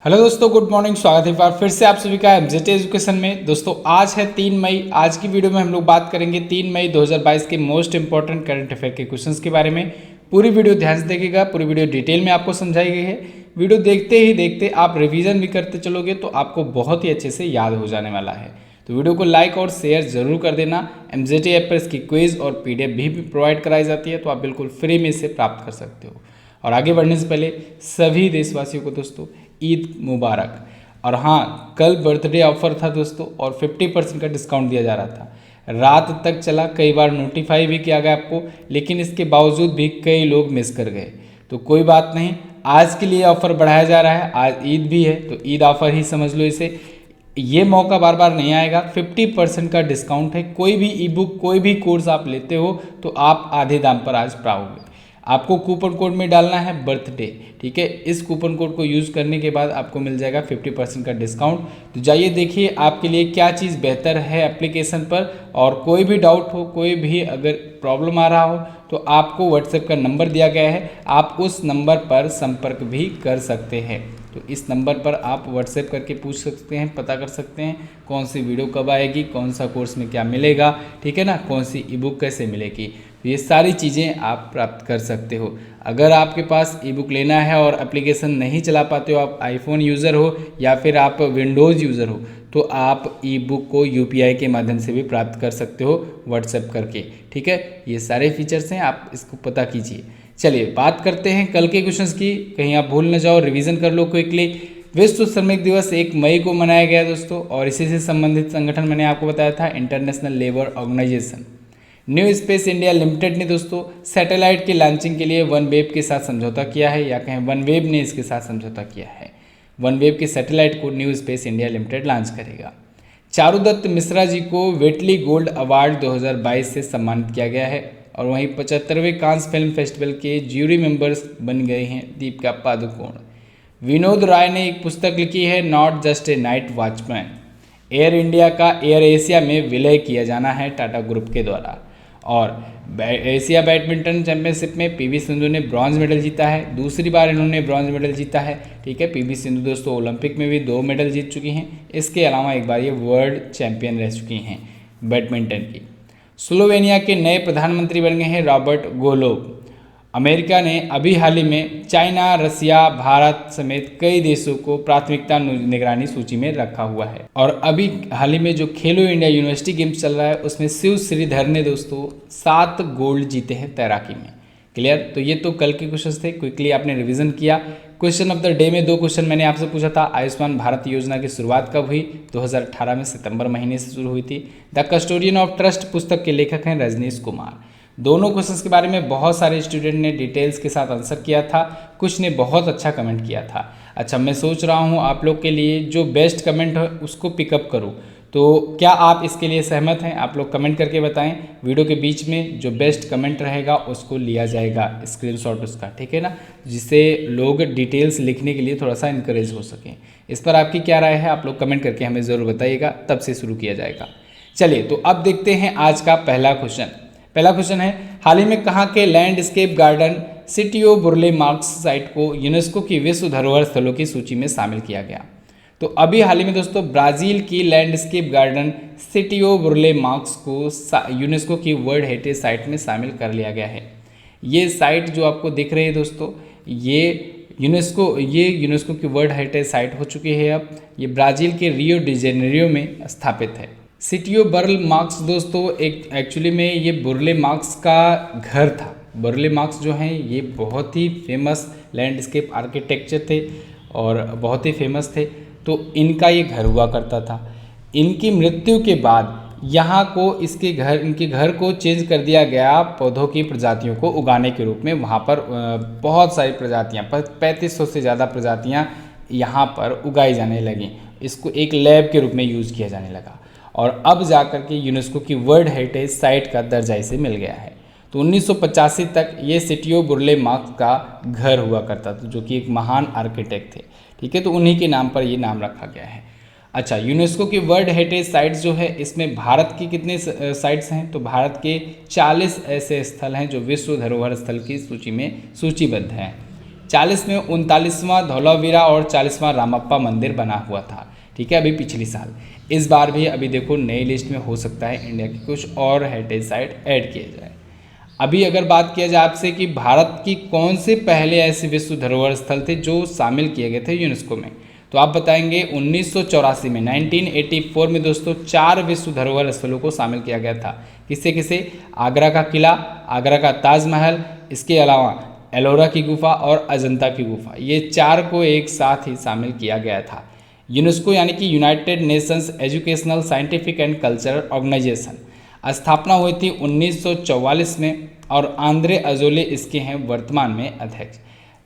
Hello दोस्तों, good morning. स्वागत है एक बार फिर से आप सभी का एमजेटी एजुकेशन में। दोस्तों आज है 3 मई। आज की वीडियो में हम लोग बात करेंगे 3 मई 2022 के मोस्ट इंपॉर्टेंट करंट अफेयर के क्वेश्चंस के बारे में। पूरी वीडियो ध्यान से देखिएगा, पूरी वीडियो डिटेल में आपको समझाई गई है। वीडियो देखते ही देखते आप रिविजन भी करते चलोगे तो आपको बहुत ही अच्छे से याद हो जाने वाला है। तो वीडियो को लाइक और शेयर जरूर कर देना। एमजेटी ऐप पर इसकी क्विज और पीडीएफ भी प्रोवाइड कराई जाती है, तो आप बिल्कुल फ्री में इसे प्राप्त कर सकते हो। और आगे बढ़ने से पहले सभी देशवासियों को दोस्तों ईद मुबारक। और हाँ, कल बर्थडे ऑफर था दोस्तों और 50% का डिस्काउंट दिया जा रहा था। रात तक चला, कई बार नोटिफाई भी किया गया आपको, लेकिन इसके बावजूद भी कई लोग मिस कर गए। तो कोई बात नहीं, आज के लिए ऑफर बढ़ाया जा रहा है। आज ईद भी है तो ईद ऑफर ही समझ लो इसे। ये मौका बार बार नहीं आएगा। 50% का डिस्काउंट है। कोई भी ई बुक, कोई भी कोर्स आप लेते हो तो आप आधे दाम पर आज पाओगे। आपको कूपन कोड में डालना है बर्थडे, ठीक है। इस कूपन कोड को यूज़ करने के बाद आपको मिल जाएगा 50% का डिस्काउंट। तो जाइए देखिए आपके लिए क्या चीज़ बेहतर है एप्लीकेशन पर। और कोई भी डाउट हो, कोई भी अगर प्रॉब्लम आ रहा हो तो आपको व्हाट्सएप का नंबर दिया गया है, आप उस नंबर पर संपर्क भी कर सकते हैं। तो इस नंबर पर आप व्हाट्सएप करके पूछ सकते हैं, पता कर सकते हैं कौन सी वीडियो कब आएगी, कौन सा कोर्स में क्या मिलेगा, ठीक है ना, कौन सी ई बुक कैसे मिलेगी। तो ये सारी चीज़ें आप प्राप्त कर सकते हो। अगर आपके पास ई बुक लेना है और एप्लीकेशन नहीं चला पाते हो, आप आईफोन यूज़र हो या फिर आप विंडोज़ यूज़र हो, तो आप ई बुक को यूपीआई के माध्यम से भी प्राप्त कर सकते हो व्हाट्सएप करके, ठीक है। ये सारे फीचर्स हैं, आप इसको पता कीजिए। चलिए बात करते हैं कल के क्वेश्चंस की, कहीं आप भूल न जाओ, रिवीजन कर लो क्विकली। विश्व श्रमिक दिवस 1 मई को मनाया गया दोस्तों, और इसी से संबंधित संगठन मैंने आपको बताया था international labour organization. New space India limited ने दोस्तों सैटेलाइट की लॉन्चिंग के लिए वनवेव के साथ समझौता किया है, या कहें वनवेव ने इसके साथ समझौता किया है। वनवेव के सैटेलाइट को new space India limited launch करेगा। चारुदत्त मिश्रा जी को वेटली गोल्ड अवार्ड 2022 से सम्मानित किया गया है। और वहीं 75वें कांस फिल्म फेस्टिवल के ज्यूरी मेंबर्स बन गए हैं दीपिका पादुकोण। विनोद राय ने एक पुस्तक लिखी है, not just a night watchman. Air India का एयर एशिया में विलय किया जाना है टाटा ग्रुप के द्वारा। और एशिया बैडमिंटन चैंपियनशिप में पीवी सिंधु ने ब्रॉन्ज मेडल जीता है। दूसरी बार इन्होंने ब्रॉन्ज मेडल जीता है, ठीक है। पीवी सिंधु दोस्तों ओलंपिक में भी 2 मेडल जीत चुकी हैं। इसके अलावा एक बार ये वर्ल्ड चैंपियन रह चुकी हैं बैडमिंटन की। स्लोवेनिया के नए प्रधानमंत्री बन गए हैं रॉबर्ट गोलोब। अमेरिका ने अभी हाल ही में चाइना, रसिया, भारत समेत कई देशों को प्राथमिकता निगरानी सूची में रखा हुआ है। और अभी हाल ही में जो खेलो इंडिया यूनिवर्सिटी गेम्स चल रहा है उसमें शिव श्रीधर ने दोस्तों 7 गोल्ड जीते हैं तैराकी में। क्लियर। तो ये तो कल के क्वेश्चन थे, क्विकली आपने रिवीजन किया। क्वेश्चन ऑफ द डे में 2 क्वेश्चन मैंने आपसे पूछा था। आयुष्मान भारत योजना की शुरुआत कब हुई? 2018 में सितंबर महीने से शुरू हुई थी। द कस्टोडियन ऑफ ट्रस्ट पुस्तक के लेखक हैं रजनीश कुमार। दोनों क्वेश्चंस के बारे में बहुत सारे स्टूडेंट ने डिटेल्स के साथ आंसर किया था, कुछ ने बहुत अच्छा कमेंट किया था। अच्छा, मैं सोच रहा हूँ आप लोग के लिए जो बेस्ट कमेंट है उसको पिकअप करूँ, तो क्या आप इसके लिए सहमत हैं? आप लोग कमेंट करके बताएं। वीडियो के बीच में जो बेस्ट कमेंट रहेगा उसको लिया जाएगा स्क्रीनशॉट उसका, ठीक है ना, जिससे लोग डिटेल्स लिखने के लिए थोड़ा सा इनकरेज हो सकें। इस पर आपकी क्या राय है? आप लोग कमेंट करके हमें ज़रूर बताइएगा, तब से शुरू किया जाएगा। चलिए तो अब देखते हैं आज का पहला क्वेश्चन। पहला क्वेश्चन है, हाल ही में कहाँ के लैंडस्केप गार्डन सिटियो बुर्ले मार्क्स साइट को यूनेस्को की विश्व धरोहर स्थलों की सूची में शामिल किया गया? तो अभी हाल ही में दोस्तों ब्राज़ील की लैंडस्केप गार्डन सिटियो बुर्ले मार्क्स को यूनेस्को की वर्ल्ड हेरिटेज साइट में शामिल कर लिया गया है। ये साइट जो आपको दिख रही है दोस्तों, ये यूनेस्को की वर्ल्ड हेरिटेज साइट हो चुकी है। अब ये ब्राज़ील के रियो डी जेनेरियो में स्थापित है। सिटियो बुर्ले मार्क्स दोस्तों एक्चुअली में ये बुर्ले मार्क्स का घर था। बुर्ले मार्क्स जो हैं ये बहुत ही फेमस लैंडस्केप आर्किटेक्चर थे और बहुत ही फेमस थे। तो इनका ये घर हुआ करता था। इनकी मृत्यु के बाद यहाँ को इनके घर को चेंज कर दिया गया पौधों की प्रजातियों को उगाने के रूप में। वहाँ पर बहुत सारी प्रजातियाँ, 3500 से ज़्यादा प्रजातियाँ यहाँ पर उगाई जाने लगीं। इसको एक लैब के रूप में यूज़ किया जाने लगा और अब जाकर के यूनेस्को की वर्ल्ड हेरिटेज साइट का दर्जा इसे मिल गया है। तो 1985 तक ये सिटियो बुर्ले मार्क्स का घर हुआ करता था, जो कि एक महान आर्किटेक्ट थे, ठीक है। तो उन्हीं के नाम पर ये नाम रखा गया है। अच्छा, यूनेस्को की वर्ल्ड हेरिटेज साइट्स जो है इसमें भारत की कितने साइट्स हैं? तो भारत के 40 ऐसे स्थल हैं जो विश्व धरोहर स्थल की सूची में सूचीबद्ध हैं। 40 में 39वां धौलावीरा और 40वां रामप्पा मंदिर बना हुआ था। ठीक है, अभी पिछली साल। इस बार भी अभी देखो नई लिस्ट में हो सकता है इंडिया की कुछ और हेरिटेज साइट ऐड किए जाए। अभी अगर बात किया जाए आपसे कि भारत की कौन से पहले ऐसे विश्व धरोहर स्थल थे जो शामिल किए गए थे यूनेस्को में, तो आप बताएंगे 1984 में 1984 में दोस्तों 4 विश्व धरोहर स्थलों को शामिल किया गया था। किसे किसे? आगरा का किला, आगरा का ताजमहल, इसके अलावा एलोरा की गुफा और अजंता की गुफा, ये 4 को एक साथ ही शामिल किया गया था। यूनेस्को यानी कि united nations educational scientific and cultural organization स्थापना हुई थी 1944 में और आंद्रे अजोले इसके हैं वर्तमान में अध्यक्ष।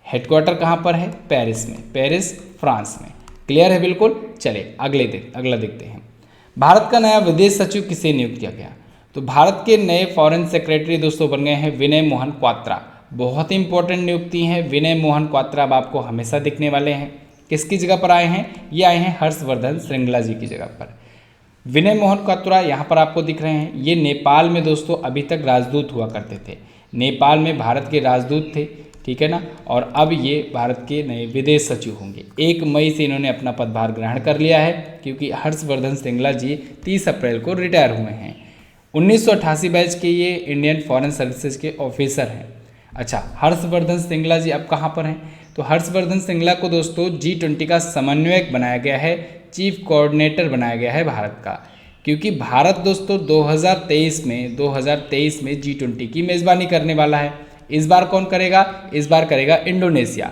हेडक्वार्टर कहाँ पर है? पेरिस में, पेरिस फ्रांस में। क्लियर है बिल्कुल। चलिए अगला देखते हैं। भारत का नया विदेश सचिव किसे नियुक्त किया गया? तो भारत के नए फॉरेन सेक्रेटरी दोस्तों बन गए हैं विनय मोहन क्वात्रा। बहुत ही इंपॉर्टेंट नियुक्ति है विनय मोहन क्वात्रा, अब आपको हमेशा दिखने वाले हैं। किसकी जगह पर आए हैं? ये आए हैं हर्षवर्धन श्रृंगला जी की जगह पर। विनय मोहन क्वात्रा यहाँ पर आपको दिख रहे हैं। ये नेपाल में दोस्तों अभी तक राजदूत हुआ करते थे, नेपाल में भारत के राजदूत थे। ठीक है ना। और अब ये भारत के नए विदेश सचिव होंगे। 1 मई से इन्होंने अपना पदभार ग्रहण कर लिया है क्योंकि हर्षवर्धन श्रृंगला जी 30 अप्रैल को रिटायर हुए हैं। 1988 बैच के ये इंडियन फॉरेन सर्विसेज के ऑफिसर हैं। अच्छा, हर्षवर्धन श्रृंगला जी अब कहाँ पर हैं? तो हर्षवर्धन श्रृंगला को दोस्तों G20 का समन्वयक बनाया गया है, चीफ कोऑर्डिनेटर बनाया गया है भारत का, क्योंकि भारत दोस्तों 2023 में G20 की मेज़बानी करने वाला है। इस बार कौन करेगा? इस बार करेगा इंडोनेशिया।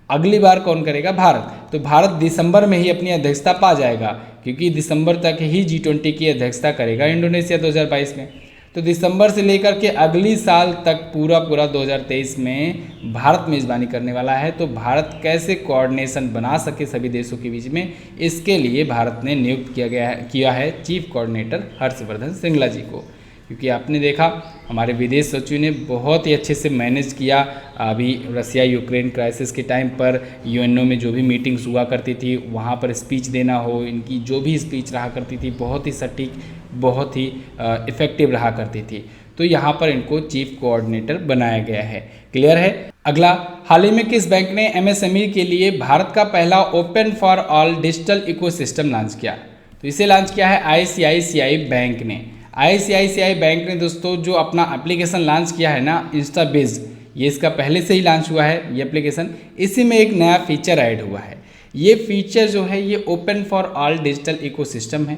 अगली बार कौन करेगा? भारत। तो भारत दिसंबर में ही अपनी अध्यक्षता पा जाएगा क्योंकि दिसंबर तक ही G20 की अध्यक्षता करेगा इंडोनेशिया 2022 में। तो दिसंबर से लेकर के अगली साल तक पूरा 2023 में भारत मेज़बानी करने वाला है। तो भारत कैसे कोऑर्डिनेशन बना सके सभी देशों के बीच में, इसके लिए भारत ने नियुक्त किया है चीफ कोऑर्डिनेटर हर्षवर्धन श्रृंगला जी को। क्योंकि आपने देखा हमारे विदेश सचिव ने बहुत ही अच्छे से मैनेज किया। अभी रसिया यूक्रेन क्राइसिस के टाइम पर यूएनओ में जो भी मीटिंग्स हुआ करती थी वहाँ पर स्पीच देना हो, इनकी जो भी स्पीच रहा करती थी बहुत ही सटीक, बहुत ही इफ़ेक्टिव रहा करती थी। तो यहाँ पर इनको चीफ कोऑर्डिनेटर बनाया गया है। क्लियर है। अगला, हाल ही में किस बैंक ने एमएसएमई के लिए भारत का पहला open for all digital ecosystem launch किया? तो इसे लॉन्च किया है आईसीआईसीआई बैंक ने। आईसीआईसीआई बैंक ने दोस्तों जो अपना एप्लीकेशन लॉन्च किया है ना, इंस्टाबिज, ये इसका पहले से ही लॉन्च हुआ है ये एप्लीकेशन। इसी में एक नया फीचर ऐड हुआ है। ये फीचर जो है ये open for all digital ecosystem है।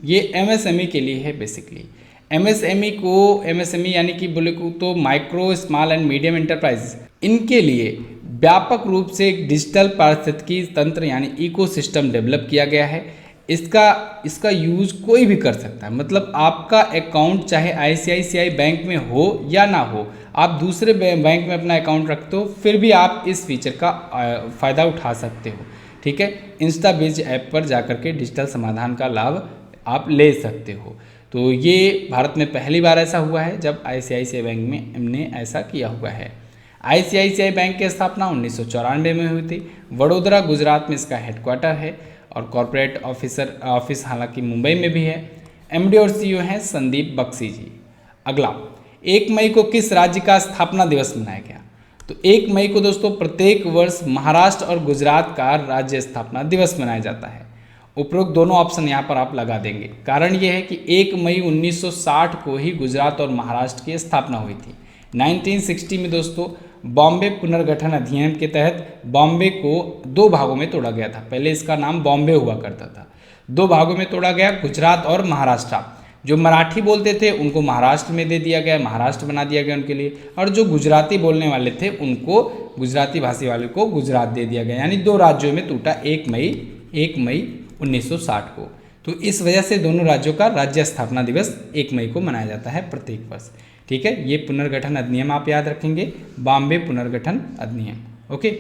ये एमएसएमई के लिए है बेसिकली। एमएसएमई यानी कि बोले तो micro small and medium enterprise, इनके लिए व्यापक रूप से एक डिजिटल पारिस्थितिकी तंत्र यानी इकोसिस्टम डेवलप किया गया है। इसका यूज़ कोई भी कर सकता है। मतलब आपका अकाउंट चाहे आईसीआईसीआई बैंक में हो या ना हो, आप दूसरे बैंक में अपना अकाउंट रखते हो फिर भी आप इस फीचर का फ़ायदा उठा सकते हो। ठीक है, इंस्टाबिज ऐप पर जाकर के डिजिटल समाधान का लाभ आप ले सकते हो। तो ये भारत में पहली बार ऐसा हुआ है जब आईसीआईसीआई बैंक में हमने ऐसा किया हुआ है। आईसीआईसीआई बैंक की स्थापना 1994 में हुई थी। वडोदरा गुजरात में इसका हेडक्वार्टर है और कॉरपोरेट ऑफिस हालांकि मुंबई में भी है। एमडी और सीईओ हैं संदीप बख्शी जी। अगला, 1 मई को किस राज्य का स्थापना दिवस मनाया गया? तो 1 मई को दोस्तों प्रत्येक वर्ष महाराष्ट्र और गुजरात का राज्य स्थापना दिवस मनाया जाता है। उपरोक्त दोनों ऑप्शन यहाँ पर आप लगा देंगे। कारण ये है कि 1 मई 1960 को ही गुजरात और महाराष्ट्र की स्थापना हुई थी। 1960 में दोस्तों बॉम्बे पुनर्गठन अधिनियम के तहत बॉम्बे को 2 भागों में तोड़ा गया था। पहले इसका नाम बॉम्बे हुआ करता था, 2 भागों में तोड़ा गया, गुजरात और महाराष्ट्र। जो मराठी बोलते थे उनको महाराष्ट्र में दे दिया गया, महाराष्ट्र बना दिया गया उनके लिए, और जो गुजराती बोलने वाले थे उनको, गुजराती भाषी वाले को गुजरात दे दिया गया। यानी 2 राज्यों में टूटा 1 मई 1960 को। तो इस वजह से दोनों राज्यों का राज्य स्थापना दिवस 1 मई को मनाया जाता है प्रत्येक वर्ष। ठीक है, ये पुनर्गठन अधिनियम आप याद रखेंगे, बॉम्बे पुनर्गठन अधिनियम। ओके,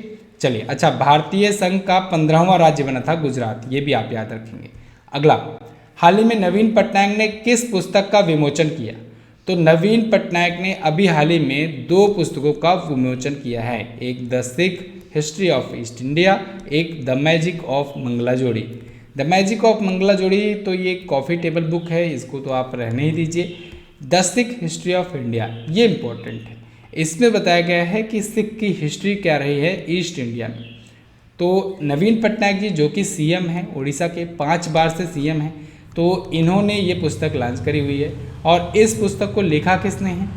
चलिए। अच्छा, भारतीय संघ का 15वां राज्य बना था गुजरात, ये भी आप याद रखेंगे। अगला, हाल ही में नवीन पटनायक ने किस पुस्तक का विमोचन किया? तो नवीन पटनायक ने अभी हाल ही में 2 पुस्तकों का विमोचन किया है। एक the Sikh history of east India, एक द मैजिक ऑफ मंगला जोड़ी। द मैजिक ऑफ मंगला जोड़ी तो ये कॉफ़ी टेबल बुक है, इसको तो आप रहने ही दीजिए। The Sikh history of India ये इम्पोर्टेंट है। इसमें बताया गया है कि सिख की हिस्ट्री क्या रही है ईस्ट इंडिया में। तो नवीन पटनायक जी जो कि सीएम हैं उड़ीसा के, 5 बार से सीएम हैं, तो इन्होंने ये पुस्तक लॉन्च करी हुई है। और इस पुस्तक को लिखा किसने है?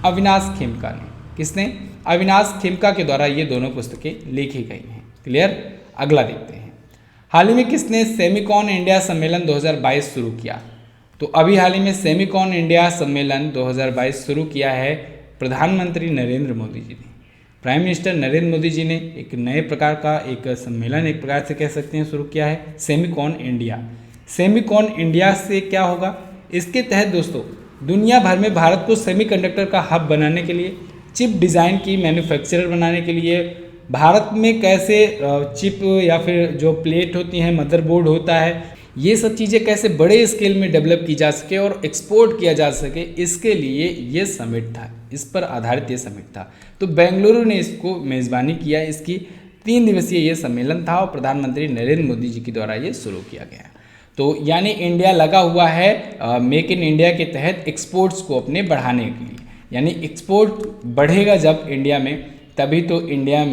अविनाश खेमका ने। किसने? अविनाश खेमका के द्वारा ये दोनों पुस्तकें लिखी गई हैं। क्लियर? अगला देखते हैं, हाल ही में किसने सेमिकॉन इंडिया सम्मेलन 2022 शुरू किया? तो अभी हाल ही में सेमिकॉन इंडिया सम्मेलन 2022 शुरू किया है प्रधानमंत्री नरेंद्र मोदी जी ने। प्राइम मिनिस्टर नरेंद्र मोदी जी ने एक नए प्रकार का एक सम्मेलन, एक प्रकार से कह सकते हैं, शुरू किया है, सेमिकॉन इंडिया। सेमिकॉन इंडिया से क्या होगा? इसके तहत दोस्तों दुनिया भर में भारत को सेमीकंडक्टर का हब बनाने के लिए, चिप डिज़ाइन की मैन्युफैक्चरर बनाने के लिए, भारत में कैसे चिप या फिर जो प्लेट होती हैं, मदरबोर्ड होता है, ये सब चीज़ें कैसे बड़े स्केल में डेवलप की जा सके और एक्सपोर्ट किया जा सके, इसके लिए ये समिट था, इस पर आधारित ये समिट था। तो बेंगलुरु ने इसको मेज़बानी किया, इसकी 3 दिवसीय ये सम्मेलन था और प्रधानमंत्री नरेंद्र मोदी जी के द्वारा ये शुरू किया गया। तो यानी इंडिया लगा हुआ है मेक इन इंडिया के तहत एक्सपोर्ट्स को अपने बढ़ाने के लिए, यानी एक्सपोर्ट बढ़ेगा जब इंडिया में, तभी तो इंडिया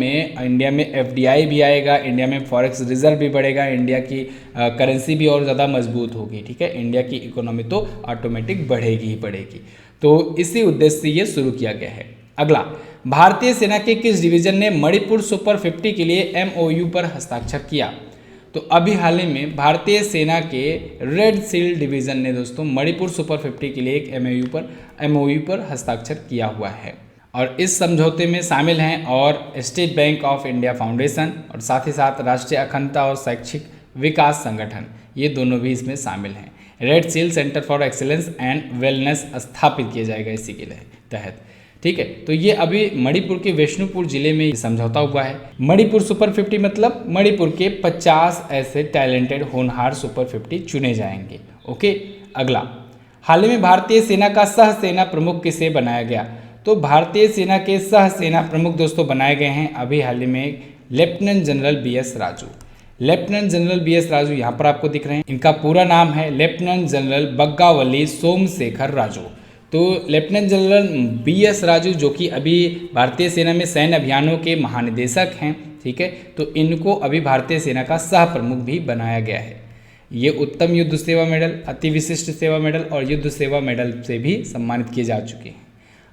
में एफडीआई भी आएगा, इंडिया में फॉरेक्स रिजर्व भी बढ़ेगा, इंडिया की करेंसी भी और ज़्यादा मजबूत होगी। ठीक है, इंडिया की इकोनॉमी तो ऑटोमेटिक बढ़ेगी ही बढ़ेगी। तो इसी उद्देश्य से ये शुरू किया गया है। अगला, भारतीय सेना के किस डिवीजन ने मणिपुर सुपर 50 के लिए एमओयू पर हस्ताक्षर किया? तो अभी हाल ही में भारतीय सेना के रेड सील डिवीज़न ने दोस्तों मणिपुर सुपर 50 के लिए एक एमओयू पर हस्ताक्षर किया हुआ है। और इस समझौते में शामिल हैं और state bank of India foundation और साथ ही साथ राष्ट्रीय अखंडता और शैक्षिक विकास संगठन, ये दोनों भी इसमें शामिल हैं। Red seal centre for excellence and wellness स्थापित किया जाएगा इसी के तहत। ठीक है, तो ये अभी मणिपुर के विष्णुपुर जिले में समझौता हुआ है। मणिपुर सुपर 50 मतलब मणिपुर के 50 ऐसे टैलेंटेड होनहार सुपर 50 चुने जाएंगे। ओके, अगला, हाल ही में भारतीय सेना का सह सेना प्रमुख किसे बनाया गया? तो भारतीय सेना के सह सेना प्रमुख दोस्तों बनाए गए हैं अभी हाल ही में lieutenant general BS Raju. Lieutenant general BS Raju यहाँ पर आपको दिख रहे हैं। इनका पूरा नाम है लेफ्टिनेंट जनरल बग्गावली सोमशेखर राजू। तो लेफ्टिनेंट जनरल BS राजू जो कि अभी भारतीय सेना में सैन्य अभियानों के महानिदेशक हैं, ठीक है, तो इनको अभी भारतीय सेना का सह प्रमुख भी बनाया गया है। ये उत्तम युद्ध सेवा मेडल, अति विशिष्ट सेवा मेडल और युद्ध सेवा मेडल से भी सम्मानित किए जा चुके हैं।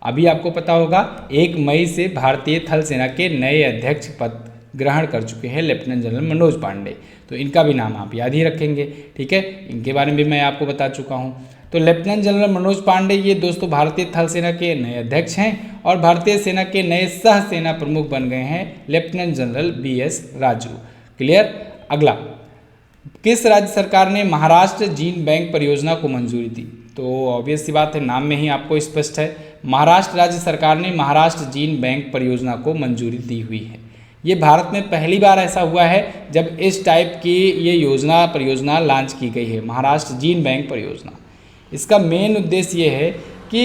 अभी आपको पता होगा 1 मई से भारतीय थल सेना के नए अध्यक्ष पद ग्रहण कर चुके हैं लेफ्टिनेंट जनरल मनोज पांडे। तो इनका भी नाम आप याद ही रखेंगे। ठीक है, इनके बारे में भी मैं आपको बता चुका हूँ। तो लेफ्टिनेंट जनरल मनोज पांडे ये दोस्तों भारतीय थल सेना के नए अध्यक्ष हैं और भारतीय सेना के नए सह सेना प्रमुख बन गए हैं lieutenant general BS Raju. Clear? अगला, किस राज्य सरकार ने महाराष्ट्र जीन बैंक परियोजना को मंजूरी दी? तो ऑब्वियस सी बात है, नाम में ही आपको स्पष्ट है, महाराष्ट्र राज्य सरकार ने महाराष्ट्र जीन बैंक परियोजना को मंजूरी दी हुई है। ये भारत में पहली बार ऐसा हुआ है जब इस टाइप की ये परियोजना लॉन्च की गई है, महाराष्ट्र जीन बैंक परियोजना। इसका मेन उद्देश्य ये है कि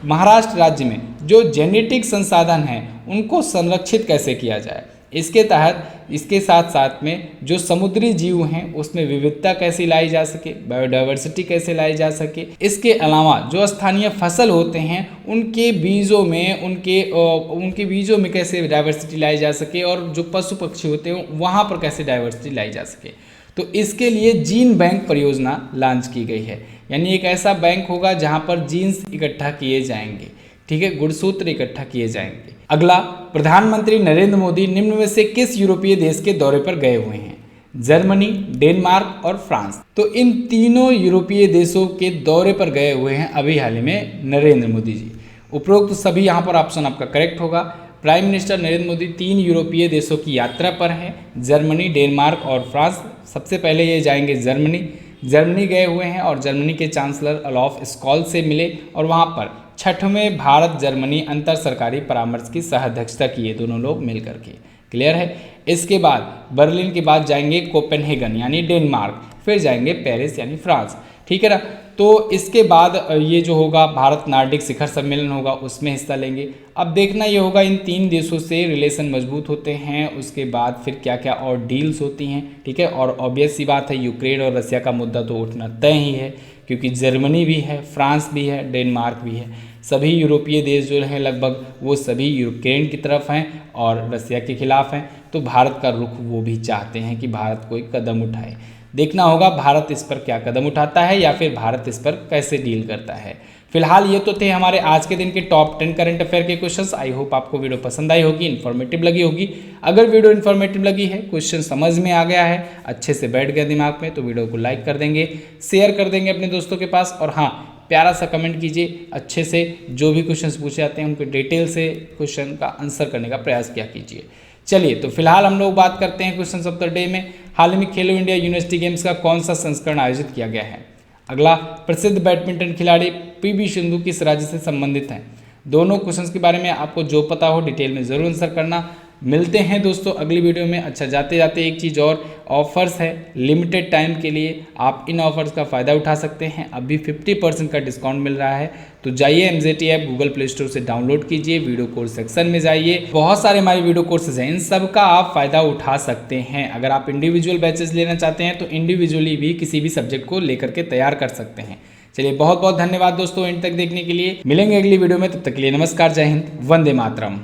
महाराष्ट्र राज्य में जो जेनेटिक संसाधन हैं उनको संरक्षित कैसे किया जाए। इसके तहत इसके साथ साथ में जो समुद्री जीव हैं उसमें विविधता कैसे लाई जा सके, बायोडाइवर्सिटी कैसे लाई जा सके। इसके अलावा जो स्थानीय फसल होते हैं उनके बीजों में कैसे डाइवर्सिटी लाई जा सके और जो पशु पक्षी होते हैं वहाँ पर कैसे डाइवर्सिटी लाई जा सके। तो इसके लिए जीन बैंक परियोजना लॉन्च की गई है, यानी एक ऐसा बैंक होगा जहाँ पर जीन्स इकट्ठा किए जाएंगे। ठीक है, गुणसूत्र इकट्ठा किए जाएंगे। अगला, प्रधानमंत्री नरेंद्र मोदी निम्न में से किस यूरोपीय देश के दौरे पर गए हुए हैं? जर्मनी, डेनमार्क और फ्रांस। तो इन तीनों यूरोपीय देशों के दौरे पर गए हुए हैं अभी हाल ही में नरेंद्र मोदी जी। उपरोक्त सभी यहाँ पर ऑप्शन आपका करेक्ट होगा। प्राइम मिनिस्टर नरेंद्र मोदी 3 यूरोपीय देशों की यात्रा पर हैं, जर्मनी, डेनमार्क और फ्रांस। सबसे पहले ये जाएंगे जर्मनी गए हुए हैं और जर्मनी के चांसलर ओलाफ स्कॉल्ज से मिले और वहाँ पर 6वें भारत जर्मनी अंतर सरकारी परामर्श की सह अध्यक्षता की ये दोनों लोग मिल करके। क्लियर है? इसके बाद बर्लिन के बाद जाएंगे कोपेनहेगन यानी डेनमार्क, फिर जाएंगे पेरिस यानी फ्रांस। ठीक है ना? तो इसके बाद ये जो होगा भारत नार्डिक शिखर सम्मेलन होगा, उसमें हिस्सा लेंगे। अब देखना ये होगा इन 3 देशों से रिलेशन मजबूत होते हैं, उसके बाद फिर क्या क्या और डील्स होती हैं, ठीक है। और ऑब्वियस सी बात है, यूक्रेन और रसिया का मुद्दा तो उठना तय ही है, क्योंकि जर्मनी भी है, फ्रांस भी है, डेनमार्क भी है, सभी यूरोपीय देश जो हैं लगभग वो सभी यूक्रेन की तरफ हैं और रसिया के खिलाफ हैं। तो भारत का रुख वो भी चाहते हैं कि भारत कोई कदम उठाए। देखना होगा भारत इस पर क्या कदम उठाता है या फिर भारत इस पर कैसे डील करता है। फिलहाल ये तो थे हमारे आज के दिन के टॉप 10 करंट अफेयर के क्वेश्चंस। आई होप आपको वीडियो पसंद आई होगी, इन्फॉर्मेटिव लगी होगी। अगर वीडियो इन्फॉर्मेटिव लगी है, क्वेश्चन समझ में आ गया है, अच्छे से बैठ गया दिमाग में, तो वीडियो को लाइक कर देंगे, शेयर कर देंगे अपने दोस्तों के पास। और हाँ, प्यारा सा कमेंट कीजिए, अच्छे से जो भी क्वेश्चंस पूछे जाते हैं उनके डिटेल से क्वेश्चन का आंसर करने का प्रयास किया कीजिए। चलिए, तो फिलहाल हम लोग बात करते हैं क्वेश्चन ऑफ द डे में। हाल ही में खेलो इंडिया यूनिवर्सिटी गेम्स का कौन सा संस्करण आयोजित किया गया है? अगला, प्रसिद्ध बैडमिंटन खिलाड़ी पीवी सिंधु किस राज्य से संबंधित हैं? दोनों क्वेश्चंस के बारे में आपको जो पता हो डिटेल में ज़रूर आंसर करना। मिलते हैं दोस्तों अगली वीडियो में। अच्छा, जाते जाते एक चीज़ और, ऑफर्स है लिमिटेड टाइम के लिए, आप इन ऑफर्स का फ़ायदा उठा सकते हैं। अभी 50% का डिस्काउंट मिल रहा है, तो जाइए MZT app Google play store से डाउनलोड कीजिए, वीडियो कोर्स सेक्शन में जाइए, बहुत सारे हमारे वीडियो कोर्सेज हैं, इन सब का आप फ़ायदा उठा सकते हैं। अगर आप इंडिविजुअल बैचेस लेना चाहते हैं तो इंडिविजुअली भी किसी भी सब्जेक्ट को लेकर के तैयार कर सकते हैं। चलिए, बहुत बहुत धन्यवाद दोस्तों एंड तक देखने के लिए। मिलेंगे अगली वीडियो में, तब तक के लिए नमस्कार, जय हिंद, वंदे मातरम।